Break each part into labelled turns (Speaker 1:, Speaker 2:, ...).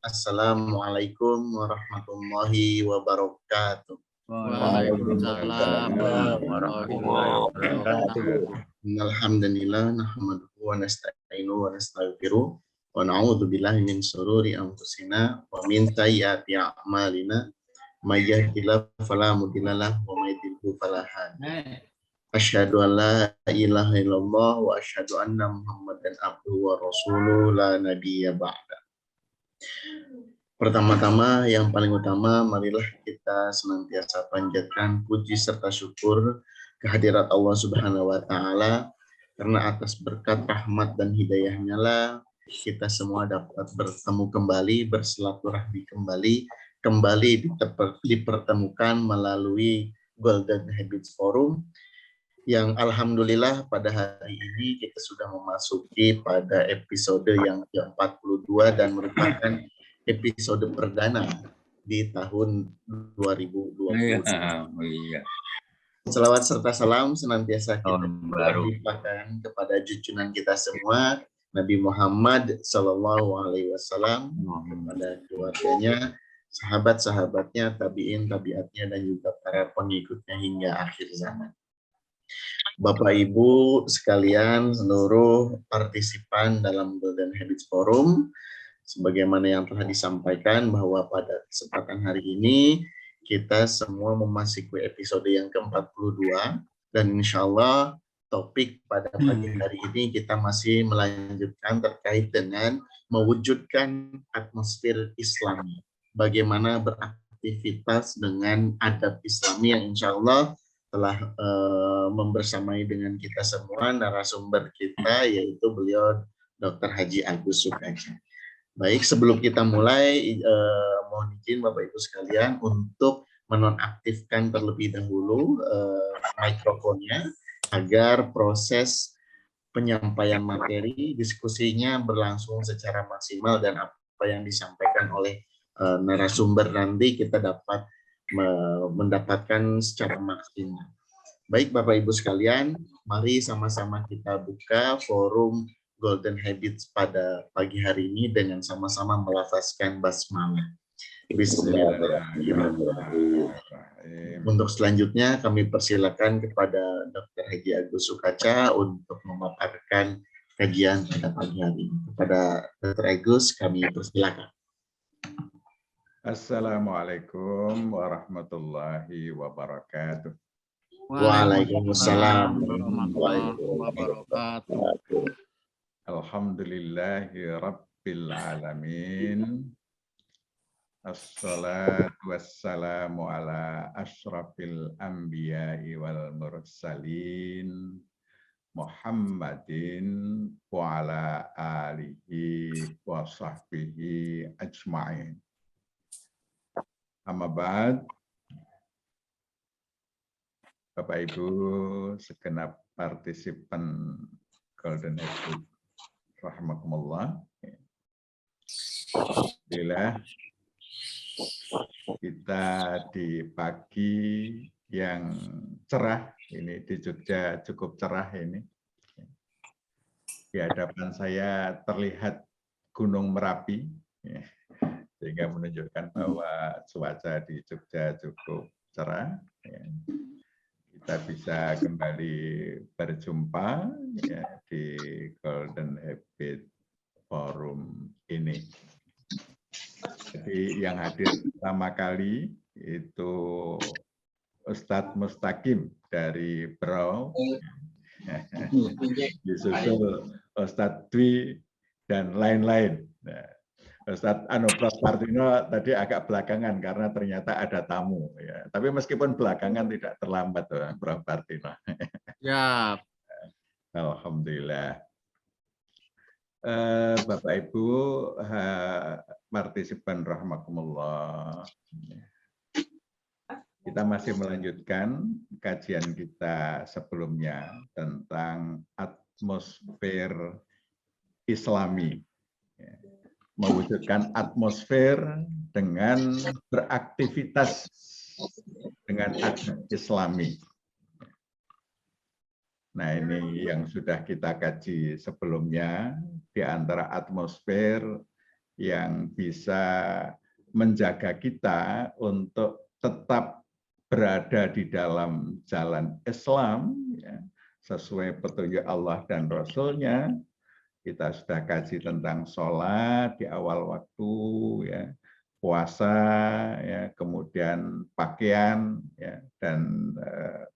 Speaker 1: Assalamualaikum warahmatullahi wabarakatuh.
Speaker 2: Waalaikumsalam warahmatullahi wabarakatuh.
Speaker 1: Alhamdulillah nahmaduhu wa nasta'inuhu wa nastaghfiruh wa na'udzu billahi min syururi anfusina wa min sayyiati a'malina may yahdihillahu fala mudilla lahu wa may yudlil fala hadiya. Asyhadu an la ilaha illallah wa asyhadu anna Muhammadan abduhu wa rasuluhu la nabiyya ba'da. Pertama-tama, yang paling utama, marilah kita senantiasa panjatkan puji serta syukur kehadirat Allah Subhanahu wa Ta'ala, karena atas berkat rahmat dan hidayahnya lah kita semua dapat bertemu kembali, bersilaturahmi kembali dipertemukan melalui Golden Habits Forum, yang alhamdulillah pada hari ini kita sudah memasuki pada episode yang ke-42 dan merupakan episode perdana di tahun 2020. Selawat serta salam senantiasa kita limpahkan kepada junjungan kita semua, Nabi Muhammad Sallallahu Alaihi Wasallam, kepada keluarganya, sahabat-sahabatnya, tabiin, tabiatnya, dan juga para pengikutnya hingga akhir zaman. Bapak Ibu sekalian, seluruh partisipan dalam Golden Habits Forum, sebagaimana yang telah disampaikan bahwa pada kesempatan hari ini kita semua memasuki episode yang ke-42, dan insya Allah topik pada pagi hari ini kita masih melanjutkan terkait dengan mewujudkan atmosfer Islami. Bagaimana beraktivitas dengan adab Islami, yang insya Allah telah membersamai dengan kita semua narasumber kita, yaitu beliau Dr. Haji Agus Sukaca. Baik, sebelum kita mulai, mohon izin Bapak Ibu sekalian untuk menonaktifkan terlebih dahulu mikrofonnya agar proses penyampaian materi, diskusinya berlangsung secara maksimal, dan apa yang disampaikan oleh narasumber nanti kita dapat mendapatkan secara maksimal. Baik Bapak Ibu sekalian, mari sama-sama kita buka forum Golden Habits pada pagi hari ini dengan sama-sama melafazkan basmalah. Bismillahirrahmanirrahim. Untuk selanjutnya kami persilakan kepada Dr. Haji Agus Sukaca untuk memaparkan kajian pada pagi hari ini. Kepada Dr. Agus kami persilakan.
Speaker 3: Assalamualaikum warahmatullahi wabarakatuh.
Speaker 1: Waalaikumsalam
Speaker 2: warahmatullahi wabarakatuh.
Speaker 3: Alhamdulillahi rabbil alamin. Assalatu wassalamu ala asyrafil anbiya'i wal mursalin Muhammadin wa ala alihi wa sahbihi ajma'in. Amma ba'd. Bapak Ibu segenap partisipan Golden Habits rahimakumullah. Alhamdulillah kita di pagi yang cerah ini di Jogja, cukup cerah ini. Di hadapan saya terlihat Gunung Merapi, sehingga menunjukkan bahwa cuaca di Jogja cukup cerah. Kita bisa kembali berjumpa di Golden Habits Forum ini. Jadi yang hadir pertama kali itu Ustadz Mustaqim dari Berau, disusul Ustadz Dwi dan lain-lain. Ustadz Prof. Partino tadi agak belakangan karena ternyata ada tamu. Ya. Tapi meskipun belakangan tidak terlambat, Prof. Partino.
Speaker 2: Ya.
Speaker 3: Alhamdulillah. Bapak Ibu partisipan rahimakumullah. Kita masih melanjutkan kajian kita sebelumnya tentang atmosfer Islami. Mewujudkan atmosfer dengan beraktivitas dengan adab Islami. Nah, ini yang sudah kita kaji sebelumnya, di antara atmosfer yang bisa menjaga kita untuk tetap berada di dalam jalan Islam, ya, sesuai petunjuk Allah dan Rasul-Nya. Kita sudah kaji tentang sholat di awal waktu, ya, puasa, ya, kemudian pakaian, ya, dan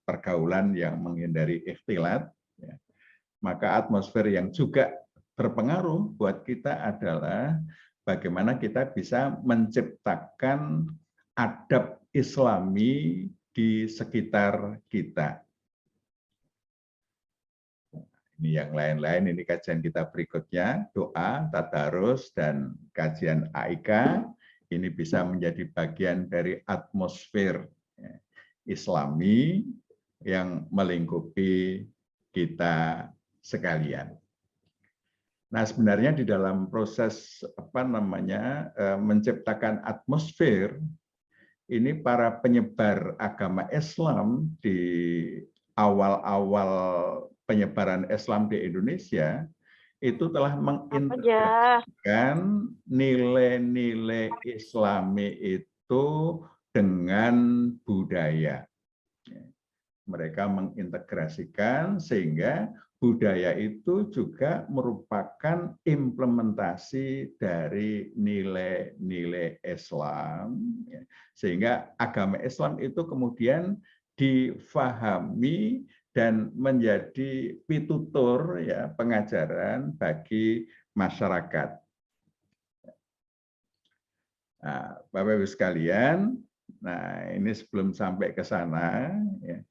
Speaker 3: pergaulan yang menghindari ikhtilat. Ya. Maka atmosfer yang juga berpengaruh buat kita adalah bagaimana kita bisa menciptakan adab Islami di sekitar kita. Ini yang lain-lain, ini kajian kita berikutnya, doa, tadarus, dan kajian AIK. Ini bisa menjadi bagian dari atmosfer Islami yang melingkupi kita sekalian. Nah, sebenarnya di dalam proses menciptakan atmosfer, ini para penyebar agama Islam di awal-awal penyebaran Islam di Indonesia itu telah mengintegrasikan nilai-nilai Islami itu dengan budaya. Mereka mengintegrasikan sehingga budaya itu juga merupakan implementasi dari nilai-nilai Islam, sehingga agama Islam itu kemudian difahami dan menjadi pitutur, ya, pengajaran bagi masyarakat. Nah, Bapak Ibu sekalian, nah ini sebelum sampai ke sana, ya,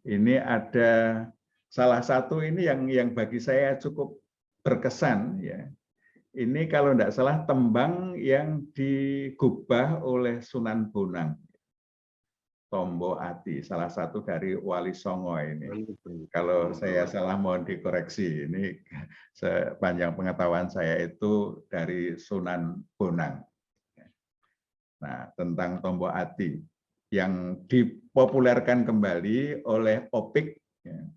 Speaker 3: ini ada salah satu ini yang bagi saya cukup berkesan, ya. Ini kalau tidak salah tembang yang digubah oleh Sunan Bonang. Tombo Ati, salah satu dari Wali Songo ini. Kalau saya salah mohon dikoreksi. Ini sepanjang pengetahuan saya itu dari Sunan Bonang. Nah, tentang Tombo Ati yang dipopulerkan kembali oleh Opik, ya,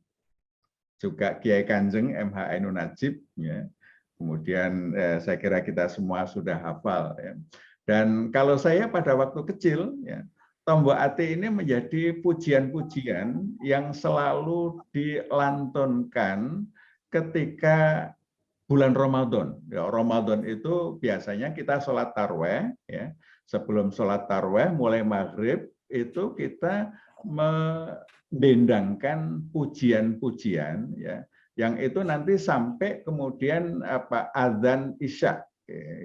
Speaker 3: juga Kiai Kanjeng MH Ainun Najib, ya. Kemudian saya kira kita semua sudah hafal, ya. Dan kalau saya pada waktu kecil, ya, Tombo Ati ini menjadi pujian-pujian yang selalu dilantunkan ketika bulan Ramadan. Ya, Ramadan itu biasanya kita sholat tarweh, ya. Sebelum sholat tarweh mulai maghrib itu kita mendendangkan pujian-pujian, ya, yang itu nanti sampai kemudian azan isya.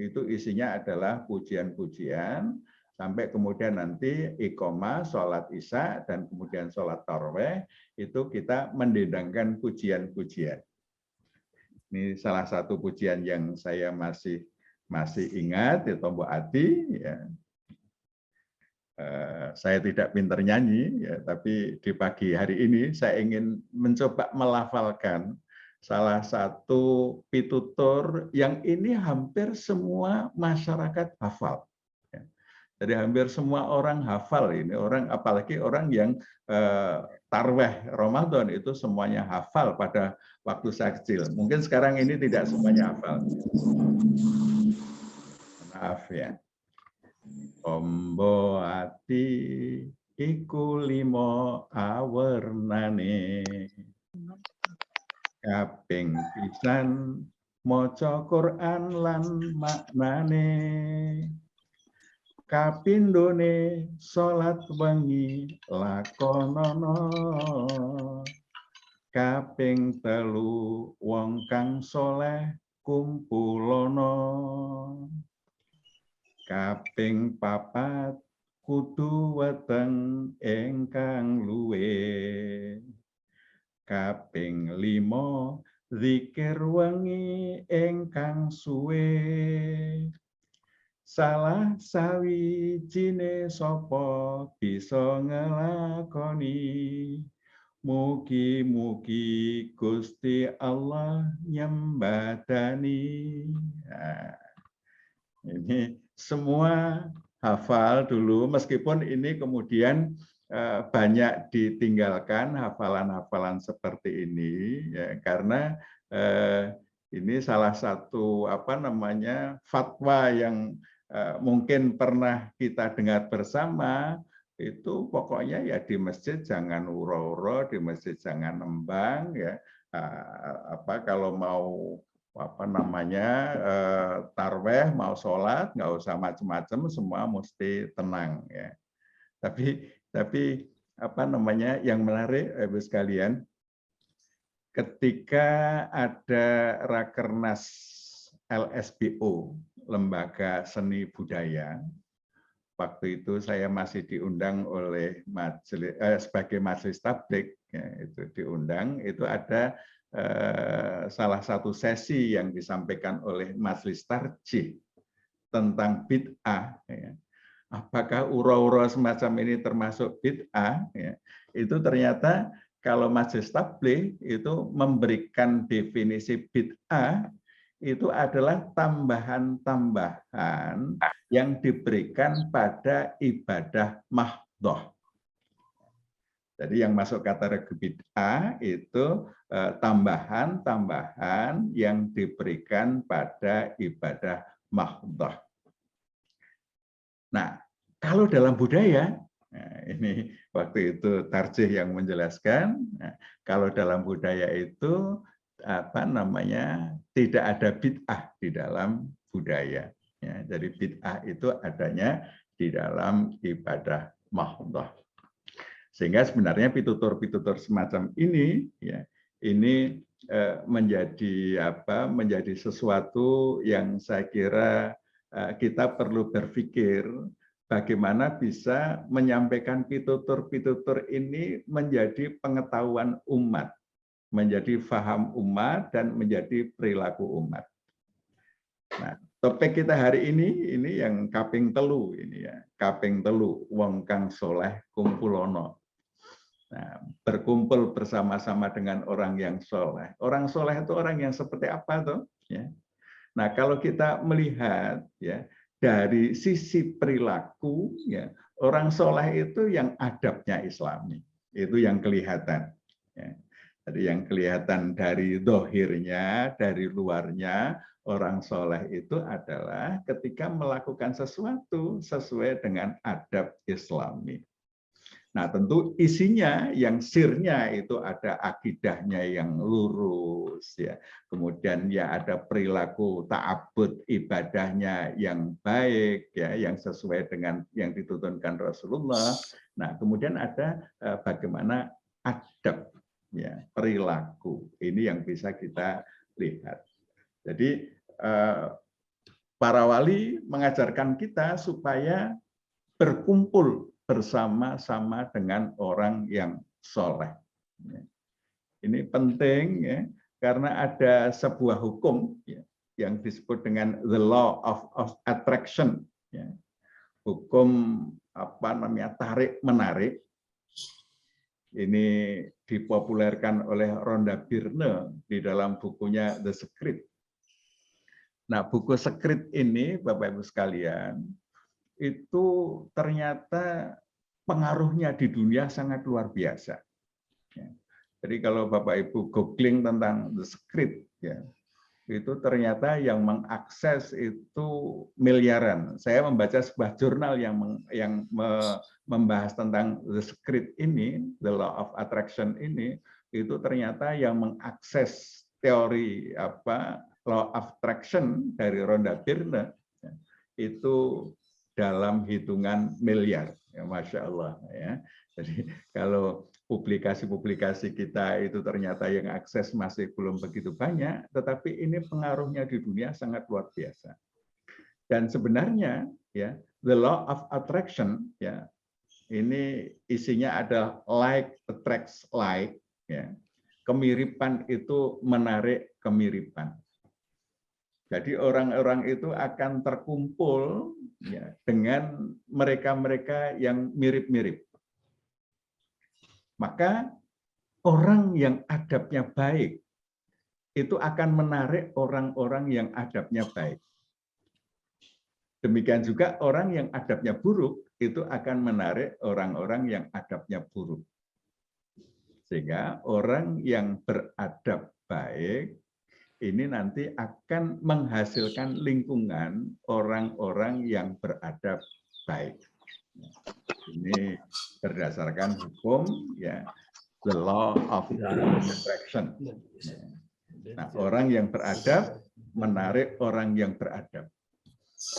Speaker 3: Itu isinya adalah pujian-pujian. Sampai kemudian nanti iqomah, sholat isya, dan kemudian sholat tarawih, itu kita mendendangkan pujian-pujian. Ini salah satu pujian yang saya masih ingat, di Tombo Ati. Ya. Saya tidak pintar nyanyi, ya, tapi di pagi hari ini saya ingin mencoba melafalkan salah satu pitutur yang ini hampir semua masyarakat hafal. Jadi hampir semua orang hafal ini, apalagi orang yang tarweh Ramadan itu semuanya hafal pada waktu saya kecil. Mungkin sekarang ini tidak semuanya hafal. Maaf ya. Tombo ati iku limo awernane, kaping pisan maca Quran lan maknane. Kapindone salat wengi lakonono, kaping telu wong kang soleh kumpulono, kaping papat kudu weteng ingkang luwe, kaping 5 zikir wengi ingkang suwe. Salah sawijine sapa bisa ngelakoni, mugi-mugi Gusti Allah nyembadani. Nah, ini semua hafal dulu, meskipun ini kemudian banyak ditinggalkan hafalan-hafalan seperti ini, ya, karena Ini salah satu fatwa yang mungkin pernah kita dengar bersama. Itu pokoknya ya di masjid jangan uro-uro, di masjid jangan nembang, ya. Kalau mau tarweh, mau sholat, nggak usah macam-macam, semua mesti tenang, ya. Tapi yang menarik, Ibu sekalian, ketika ada Rakernas LSBO, Lembaga Seni Budaya, waktu itu saya masih diundang oleh sebagai majelis tabligh, ya, itu diundang, itu ada salah satu sesi yang disampaikan oleh majelis tarjih tentang bid'ah, ya. Apakah ura-ura semacam ini termasuk bid'ah? Ya. Itu ternyata kalau majelis tabligh itu memberikan definisi bid'ah itu adalah tambahan-tambahan yang diberikan pada ibadah mahdhah. Jadi yang masuk kategori bid'ah itu tambahan-tambahan yang diberikan pada ibadah mahdhah. Nah, kalau dalam budaya, ini waktu itu tarjih yang menjelaskan, kalau dalam budaya itu tidak ada bid'ah di dalam budaya. Ya, jadi bid'ah itu adanya di dalam ibadah mahdhah. Sehingga sebenarnya pitutur-pitutur semacam ini, ya, ini menjadi sesuatu yang saya kira kita perlu berpikir bagaimana bisa menyampaikan pitutur-pitutur ini menjadi pengetahuan umat, menjadi faham umat, dan menjadi perilaku umat. Nah, topik kita hari ini yang kaping telu ini, ya, kaping telu wong kang soleh kumpulono. Nah, berkumpul bersama-sama dengan orang yang soleh. Orang soleh itu orang yang seperti apa tuh? Ya. Nah, kalau kita melihat, ya, dari sisi perilaku, ya, orang soleh itu yang adabnya Islami, itu yang kelihatan. Ya. Jadi yang kelihatan dari dohirnya, dari luarnya, orang soleh itu adalah ketika melakukan sesuatu sesuai dengan adab Islami. Nah, tentu isinya, yang sirnya itu ada akidahnya yang lurus, ya. Kemudian ya ada perilaku ta'abbud ibadahnya yang baik, ya, yang sesuai dengan yang dituntunkan Rasulullah. Nah, kemudian ada bagaimana adab, ya, perilaku. Ini yang bisa kita lihat. Jadi para wali mengajarkan kita supaya berkumpul bersama-sama dengan orang yang soleh. Ini penting, ya, karena ada sebuah hukum, ya, yang disebut dengan the law of attraction, ya. Hukum tarik menarik. Ini dipopulerkan oleh Rhonda Byrne di dalam bukunya The Secret. Nah, buku Secret ini, Bapak Ibu sekalian, itu ternyata pengaruhnya di dunia sangat luar biasa. Jadi kalau Bapak Ibu googling tentang The Secret, ya, itu ternyata yang mengakses itu miliaran. Saya membaca sebuah jurnal yang membahas tentang The Secret ini, The Law of Attraction ini, itu ternyata yang mengakses teori Law of Attraction dari Rhonda Byrne, ya, itu dalam hitungan miliar, ya, Masya Allah, ya. Jadi kalau publikasi-publikasi kita itu ternyata yang akses masih belum begitu banyak, tetapi ini pengaruhnya di dunia sangat luar biasa. Dan sebenarnya, ya, the law of attraction, ya, ini isinya ada like attracts like, ya. Kemiripan itu menarik kemiripan. Jadi orang-orang itu akan terkumpul, ya, dengan mereka-mereka yang mirip-mirip. Maka orang yang adabnya baik itu akan menarik orang-orang yang adabnya baik. Demikian juga orang yang adabnya buruk itu akan menarik orang-orang yang adabnya buruk. Sehingga orang yang beradab baik ini nanti akan menghasilkan lingkungan orang-orang yang beradab baik. Ini berdasarkan hukum, ya, the law of attraction. Nah, orang yang beradab menarik orang yang beradab.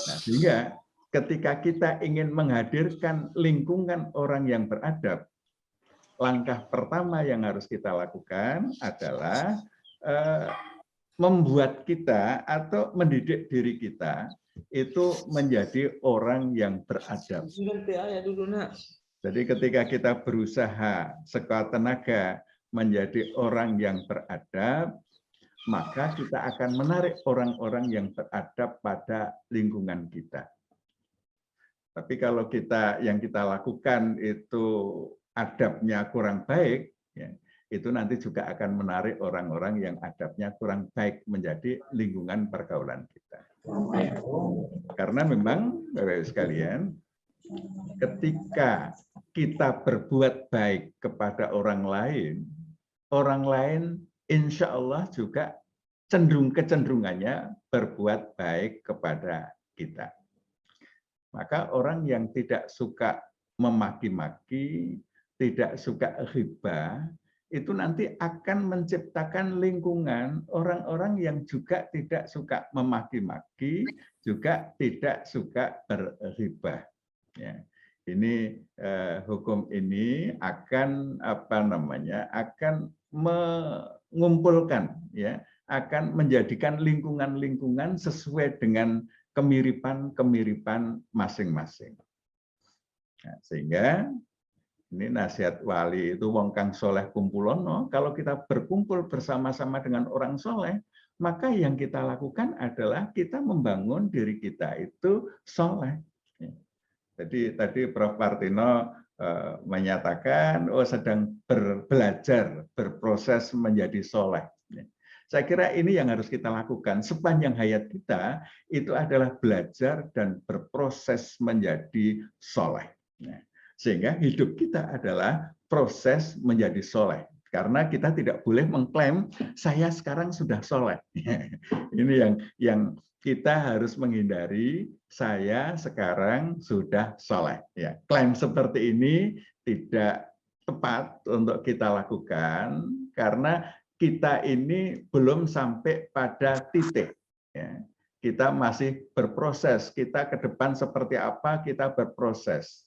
Speaker 3: Nah, sehingga ketika kita ingin menghadirkan lingkungan orang yang beradab, langkah pertama yang harus kita lakukan adalah membuat kita atau mendidik diri kita itu menjadi orang yang beradab. Jadi ketika kita berusaha sekuat tenaga menjadi orang yang beradab, maka kita akan menarik orang-orang yang beradab pada lingkungan kita. Tapi kalau yang kita lakukan itu adabnya kurang baik, ya, itu nanti juga akan menarik orang-orang yang adabnya kurang baik menjadi lingkungan pergaulan kita. Karena memang, Bapak-Ibu sekalian, ketika kita berbuat baik kepada orang lain insya Allah juga kecenderungannya berbuat baik kepada kita. Maka orang yang tidak suka memaki-maki, tidak suka ghibah, itu nanti akan menciptakan lingkungan orang-orang yang juga tidak suka memaki-maki, juga tidak suka berghibah. Ya. Ini hukum ini akan akan mengumpulkan, ya, akan menjadikan lingkungan-lingkungan sesuai dengan kemiripan masing-masing. Nah, sehingga ini nasihat wali itu wong kang soleh kumpulono, kalau kita berkumpul bersama-sama dengan orang soleh, maka yang kita lakukan adalah kita membangun diri kita itu soleh. Jadi tadi Prof. Partino menyatakan, sedang belajar, berproses menjadi soleh. Saya kira ini yang harus kita lakukan sepanjang hayat kita, itu adalah belajar dan berproses menjadi soleh. Sehingga hidup kita adalah proses menjadi soleh. Karena kita tidak boleh mengklaim, saya sekarang sudah soleh. Ini yang kita harus menghindari, saya sekarang sudah soleh. Ya, klaim seperti ini tidak tepat untuk kita lakukan, karena kita ini belum sampai pada titik. Ya. Kita masih berproses, kita ke depan seperti apa, kita berproses.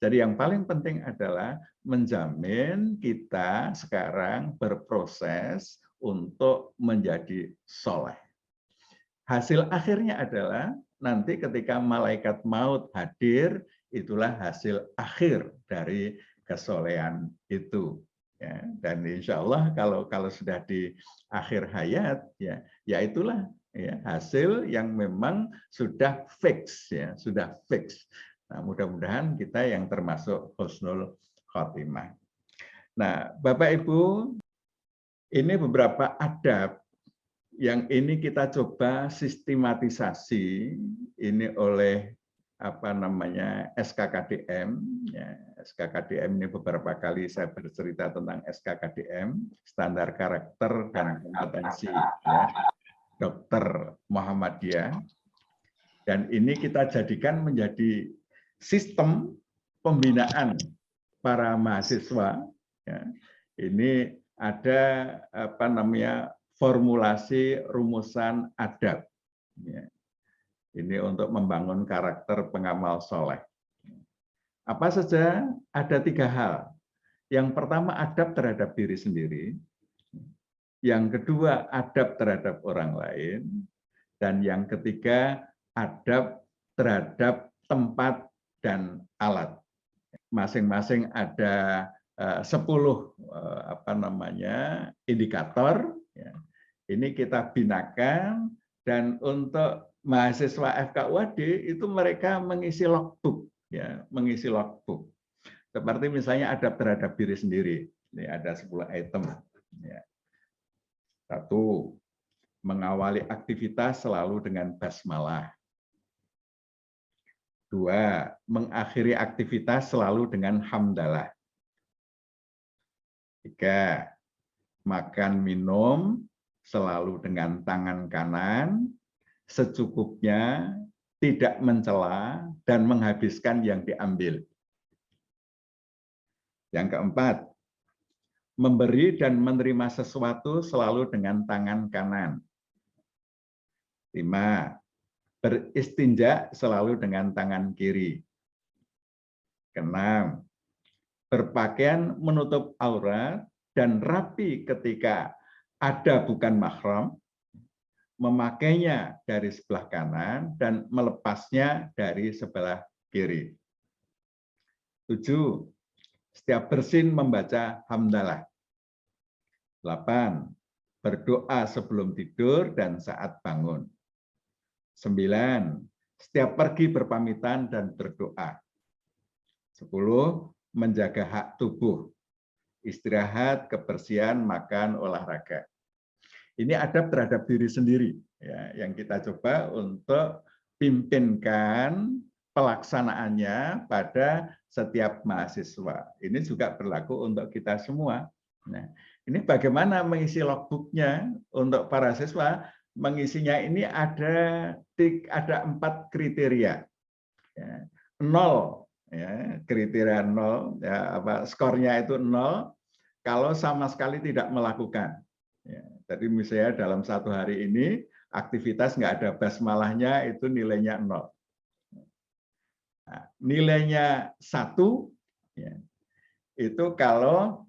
Speaker 3: Jadi yang paling penting adalah menjamin kita sekarang berproses untuk menjadi soleh. Hasil akhirnya adalah nanti ketika malaikat maut hadir, itulah hasil akhir dari kesolehan itu. Ya, dan insya Allah kalau sudah di akhir hayat, ya itulah, ya, hasil yang memang sudah fix, ya, sudah fix. Nah, mudah-mudahan kita yang termasuk husnul khotimah. Nah, Bapak Ibu, ini beberapa adab yang ini kita coba sistematisasi ini oleh SKKDM. Ya, SKKDM ini beberapa kali saya bercerita tentang SKKDM, standar karakter dan kompetensi, ya, Dokter Muhammadiyah, dan ini kita jadikan menjadi sistem pembinaan para mahasiswa. Ya. Ini ada formulasi rumusan adab. Ya. Ini untuk membangun karakter pengamal soleh. Apa saja? Ada 3 hal. Yang pertama adab terhadap diri sendiri. Yang kedua, adab terhadap orang lain. Dan yang ketiga, adab terhadap tempat dan alat. Masing-masing ada 10 indikator. Ini kita binakan, dan untuk mahasiswa FKUAD itu mereka mengisi logbook, ya, mengisi logbook. Seperti misalnya adab terhadap diri sendiri. Ini ada 10 item. Ya. 1, mengawali aktivitas selalu dengan basmalah. 2, mengakhiri aktivitas selalu dengan hamdalah. 3, makan minum selalu dengan tangan kanan, secukupnya, tidak mencela, dan menghabiskan yang diambil. Yang keempat, memberi dan menerima sesuatu selalu dengan tangan kanan. 5. Beristinja selalu dengan tangan kiri. 6. Berpakaian menutup aurat dan rapi ketika ada bukan mahram, memakainya dari sebelah kanan dan melepasnya dari sebelah kiri. 7. Setiap bersin membaca hamdalah. 8. Berdoa sebelum tidur dan saat bangun. 9. Setiap pergi berpamitan dan berdoa. 10. Menjaga hak tubuh. Istirahat, kebersihan, makan, olahraga. Ini adab terhadap diri sendiri ya, yang kita coba untuk pimpinkan pelaksanaannya pada setiap mahasiswa. Ini juga berlaku untuk kita semua. Nah, ini bagaimana mengisi logbooknya untuk para siswa? Mengisinya ini ada 4 kriteria. Ya, 0 ya, kriteria 0 ya, skornya itu 0 kalau sama sekali tidak melakukan. Ya, jadi misalnya dalam 1 hari ini aktivitas nggak ada basmalahnya, itu nilainya 0. Nah, nilainya 1 ya, itu kalau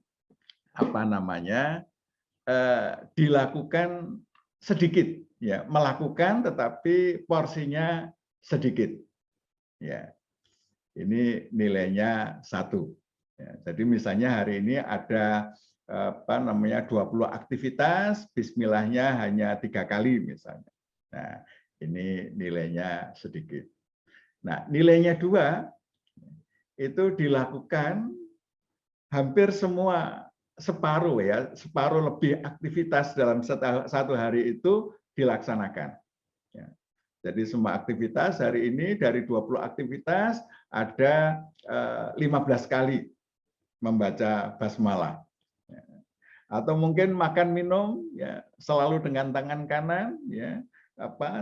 Speaker 3: dilakukan sedikit, ya, melakukan tetapi porsinya sedikit. Ya, ini nilainya 1. Ya, jadi misalnya hari ini ada 20 aktivitas, bismillahnya hanya 3 kali misalnya. Nah, ini nilainya sedikit. Nah, nilainya 2 itu dilakukan hampir semua, separuh ya, separuh lebih aktivitas dalam 1 hari itu dilaksanakan. Ya. Jadi semua aktivitas hari ini dari 20 aktivitas ada 15 kali membaca basmalah. Atau mungkin makan minum ya selalu dengan tangan kanan ya,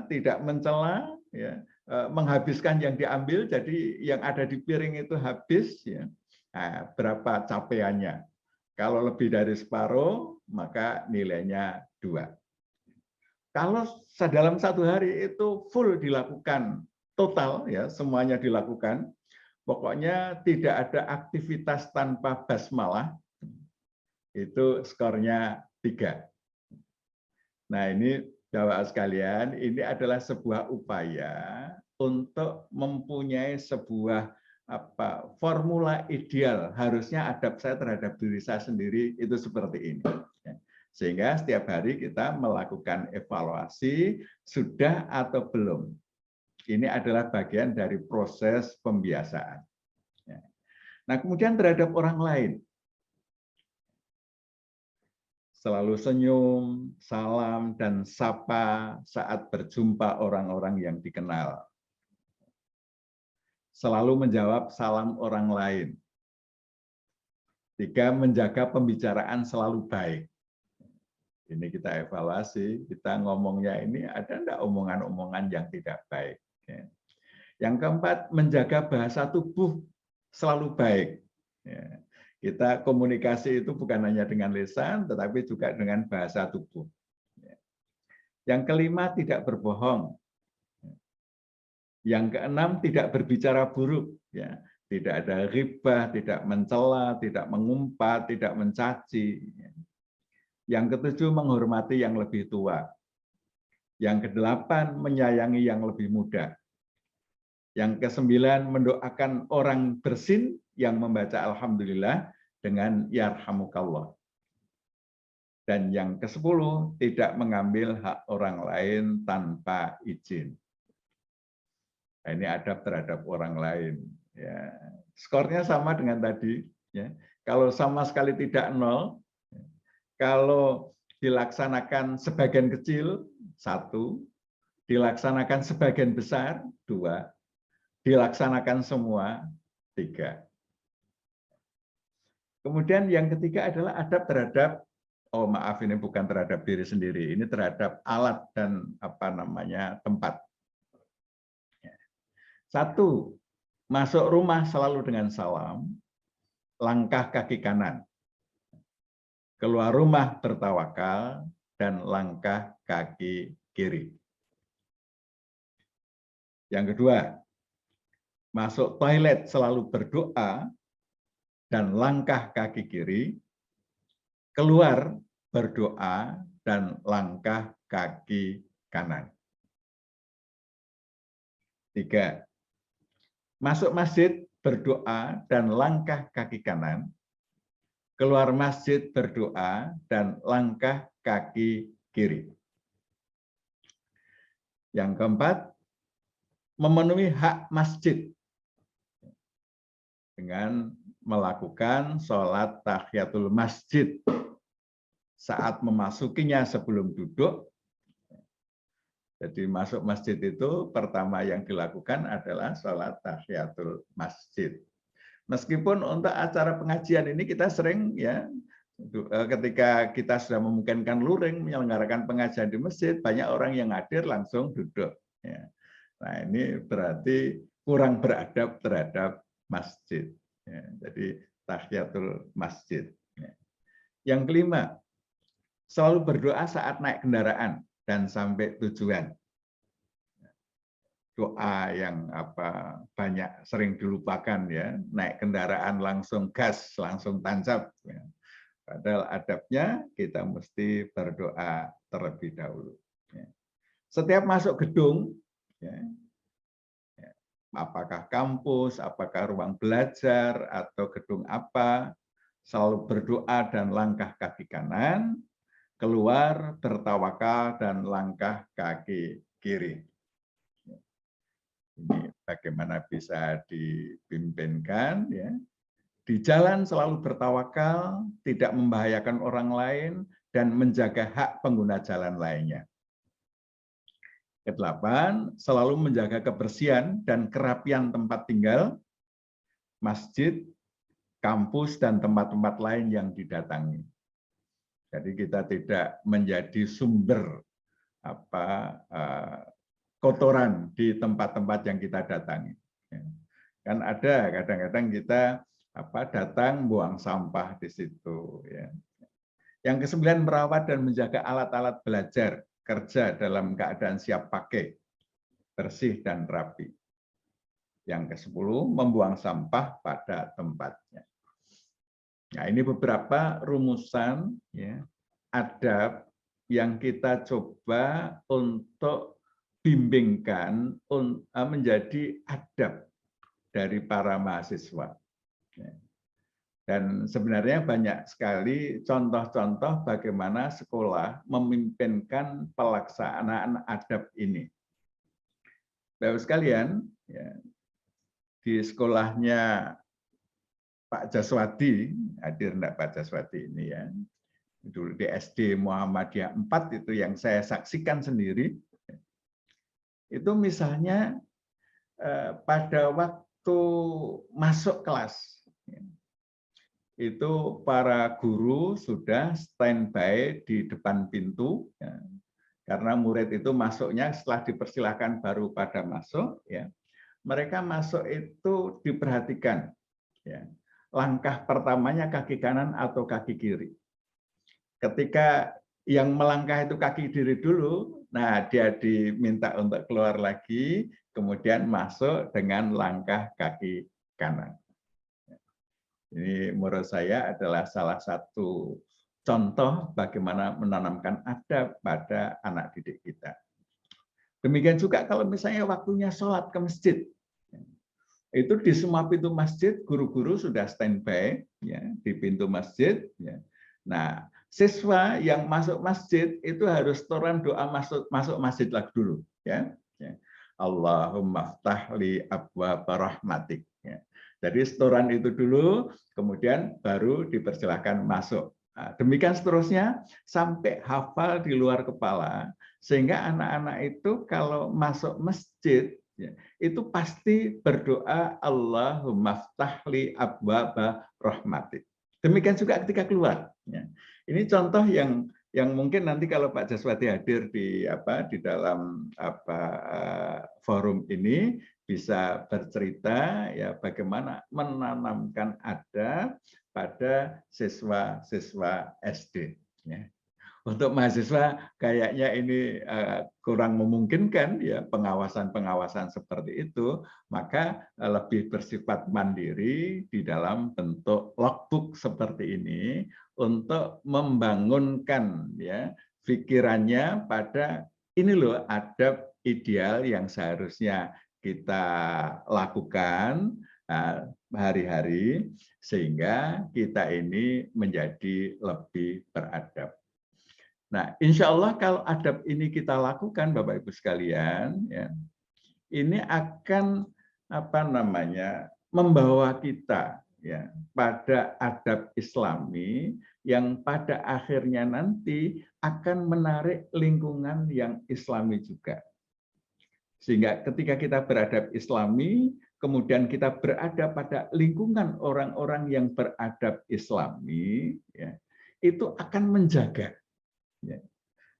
Speaker 3: tidak mencela ya, menghabiskan yang diambil, jadi yang ada di piring itu habis ya. Nah, berapa capaiannya? Kalau lebih dari separuh maka nilainya 2. Kalau dalam 1 hari itu full dilakukan total ya, semuanya dilakukan, pokoknya tidak ada aktivitas tanpa basmalah, itu skornya 3. Nah, ini Bapak sekalian, ini adalah sebuah upaya untuk mempunyai sebuah formula ideal. Harusnya adab saya terhadap diri saya sendiri itu seperti ini. Sehingga setiap hari kita melakukan evaluasi, sudah atau belum. Ini adalah bagian dari proses pembiasaan. Nah, kemudian terhadap orang lain. Selalu senyum, salam, dan sapa saat berjumpa orang-orang yang dikenal. Selalu menjawab salam orang lain. 3, menjaga pembicaraan selalu baik. Ini kita evaluasi, kita ngomongnya ini ada enggak omongan-omongan yang tidak baik. Yang keempat, menjaga bahasa tubuh selalu baik. Kita komunikasi itu bukan hanya dengan lisan, tetapi juga dengan bahasa tubuh. Yang kelima, tidak berbohong. Yang keenam, tidak berbicara buruk. Tidak ada ghibah, tidak mencela, tidak mengumpat, tidak mencaci. Yang ketujuh, menghormati yang lebih tua. Yang kedelapan, menyayangi yang lebih muda. Yang kesembilan, mendoakan orang bersin yang membaca alhamdulillah dengan yarhamukallah. Dan yang ke-10, tidak mengambil hak orang lain tanpa izin. Nah, ini adab terhadap orang lain. Ya. Skornya sama dengan tadi. Ya. Kalau sama sekali tidak 0, kalau dilaksanakan sebagian kecil 1, dilaksanakan sebagian besar 2, dilaksanakan semua 3. Kemudian yang ketiga adalah adab terhadap oh maaf, ini bukan terhadap diri sendiri, ini terhadap alat dan tempat. Satu, masuk rumah selalu dengan salam, langkah kaki kanan. Keluar rumah bertawakal, dan langkah kaki kiri. Yang kedua, masuk toilet selalu berdoa, dan langkah kaki kiri. Keluar berdoa, dan langkah kaki kanan. 3. Masuk masjid berdoa dan langkah kaki kanan. Keluar masjid berdoa dan langkah kaki kiri. Yang keempat, memenuhi hak masjid dengan melakukan sholat tahiyatul masjid saat memasukinya sebelum duduk. Jadi masuk masjid itu pertama yang dilakukan adalah sholat tahiyatul masjid. Meskipun untuk acara pengajian ini kita sering ya, ketika kita sudah memungkinkan luring menyelenggarakan pengajian di masjid, banyak orang yang hadir langsung duduk. Ya. Nah ini berarti kurang beradab terhadap masjid. Ya. Jadi tahiyatul masjid. Ya. Yang kelima, selalu berdoa saat naik kendaraan dan sampai tujuan. Doa yang banyak sering dilupakan ya, naik kendaraan langsung gas, langsung tancap. Ya. Padahal adabnya kita mesti berdoa terlebih dahulu. Ya. Setiap masuk gedung, ya, apakah kampus, apakah ruang belajar atau gedung apa, selalu berdoa dan langkah kaki kanan, keluar bertawakal dan langkah kaki kiri. Ini bagaimana bisa dipimpinkan ya. Di jalan selalu bertawakal, tidak membahayakan orang lain dan menjaga hak pengguna jalan lainnya. Kedelapan, selalu menjaga kebersihan dan kerapian tempat tinggal, masjid, kampus dan tempat-tempat lain yang didatangi. Jadi kita tidak menjadi sumber kotoran di tempat-tempat yang kita datangi. Kan ada kadang-kadang kita datang buang sampah di situ. Ya. Yang kesembilan, merawat dan menjaga alat-alat belajar, kerja dalam keadaan siap pakai, bersih dan rapi. Yang ke-10, membuang sampah pada tempatnya. Nah, ini beberapa rumusan ya, adab yang kita coba untuk bimbingkan menjadi adab dari para mahasiswa. Dan sebenarnya banyak sekali contoh-contoh bagaimana sekolah memimpinkan pelaksanaan adab ini. Bapak sekalian, ya, di sekolahnya Pak Jaswadi, hadir enggak Pak Jaswadi ini ya, dulu di SD Muhammadiyah 4 itu yang saya saksikan sendiri. Itu misalnya pada waktu masuk kelas, itu para guru sudah standby di depan pintu, ya, karena murid itu masuknya setelah dipersilahkan baru pada masuk. Ya. Mereka masuk itu diperhatikan. Ya. Langkah pertamanya kaki kanan atau kaki kiri. Ketika yang melangkah itu kaki kiri dulu, nah dia diminta untuk keluar lagi, kemudian masuk dengan langkah kaki kanan. Ini menurut saya adalah salah satu contoh bagaimana menanamkan adab pada anak didik kita. Demikian juga kalau misalnya waktunya sholat ke masjid. Itu di semua pintu masjid, guru-guru sudah standby ya, di pintu masjid. Ya. Nah, siswa yang masuk masjid itu harus setoran doa masuk masjid lagi dulu. Ya. Allahumma ftah li abwaaba rahmatik. Ya. Jadi setoran itu dulu, kemudian baru dipersilahkan masuk. Nah, demikian seterusnya sampai hafal di luar kepala, sehingga anak-anak itu kalau masuk masjid, ya, itu pasti berdoa Allahumma ftah li abwaaba rahmatik. Demikian juga ketika keluar. Ya. Ini contoh yang mungkin nanti kalau Pak Jaswadi hadir di dalam forum ini bisa bercerita ya bagaimana menanamkan adab pada siswa-siswa SD. Ya. Untuk mahasiswa kayaknya ini kurang memungkinkan ya pengawasan seperti itu, maka lebih bersifat mandiri di dalam bentuk logbook seperti ini untuk membangunkan ya pikirannya pada ini loh adab ideal yang seharusnya kita lakukan hari-hari sehingga kita ini menjadi lebih beradab. Nah, insya Allah kalau adab ini kita lakukan, Bapak Ibu sekalian, ya, ini akan membawa kita ya pada adab Islami yang pada akhirnya nanti akan menarik lingkungan yang Islami juga. Sehingga ketika kita beradab Islami, kemudian kita berada pada lingkungan orang-orang yang beradab Islami, ya, itu akan menjaga. Ya.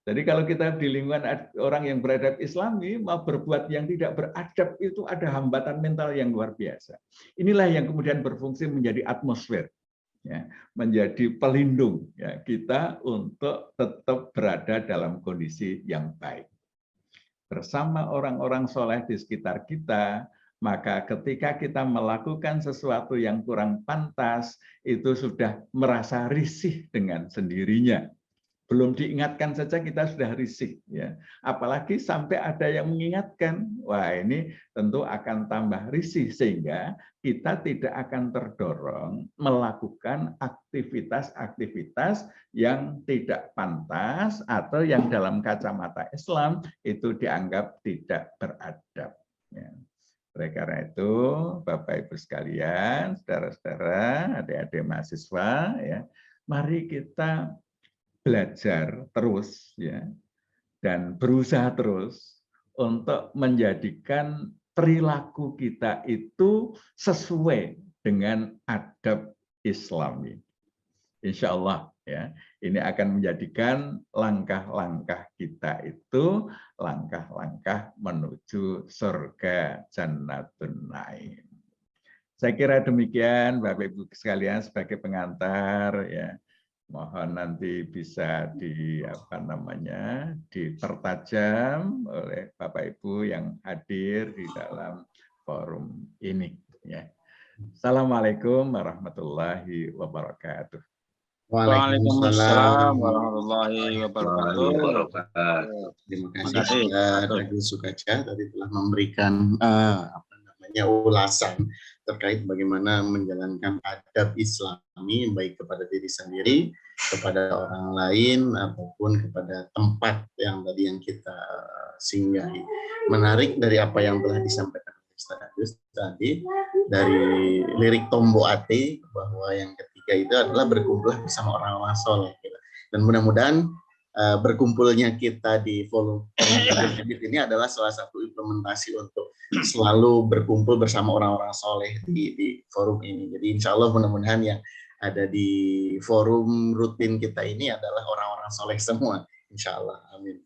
Speaker 3: Jadi kalau kita di lingkungan orang yang beradab Islami, mau berbuat yang tidak beradab itu ada hambatan mental yang luar biasa. Inilah yang kemudian berfungsi menjadi atmosfer, ya, menjadi pelindung ya, kita untuk tetap berada dalam kondisi yang baik. Bersama orang-orang soleh di sekitar kita, maka ketika kita melakukan sesuatu yang kurang pantas, itu sudah merasa risih dengan sendirinya. Belum diingatkan saja kita sudah risih, ya. Apalagi sampai ada yang mengingatkan, wah ini tentu akan tambah risih sehingga kita tidak akan terdorong melakukan aktivitas-aktivitas yang tidak pantas atau yang dalam kacamata Islam itu dianggap tidak beradab. Ya. Oleh karena itu, Bapak Ibu sekalian, saudara-saudara, adik-adik mahasiswa, ya, mari kita belajar terus ya dan berusaha terus untuk menjadikan perilaku kita itu sesuai dengan adab Islami. Insya Allah ya, ini akan menjadikan langkah-langkah kita itu langkah-langkah menuju surga Jannatun Naim. Saya kira demikian Bapak Ibu sekalian sebagai pengantar ya. Mohon nanti bisa dipertajam oleh Bapak Ibu yang hadir di dalam forum ini. Ya. Assalamualaikum warahmatullahi wabarakatuh.
Speaker 2: Waalaikumsalam warahmatullahi wabarakatuh.
Speaker 1: Terima kasih Dagil Sukaca tadi telah memberikan ulasan terkait bagaimana menjalankan adab Islami baik kepada diri sendiri, kepada orang lain ataupun kepada tempat yang kita singgahi. Menarik dari apa yang telah disampaikan Ustaz Agus tadi dari lirik Tombo Ate bahwa yang ketiga itu adalah berkumpul bersama orang-orang soleh. Dan mudah-mudahan berkumpulnya kita di forum ini adalah salah satu implementasi untuk selalu berkumpul bersama orang-orang soleh di forum ini. Jadi insya Allah mudah-mudahan yang ada di forum rutin kita ini adalah orang-orang soleh semua. Insya Allah. Amin.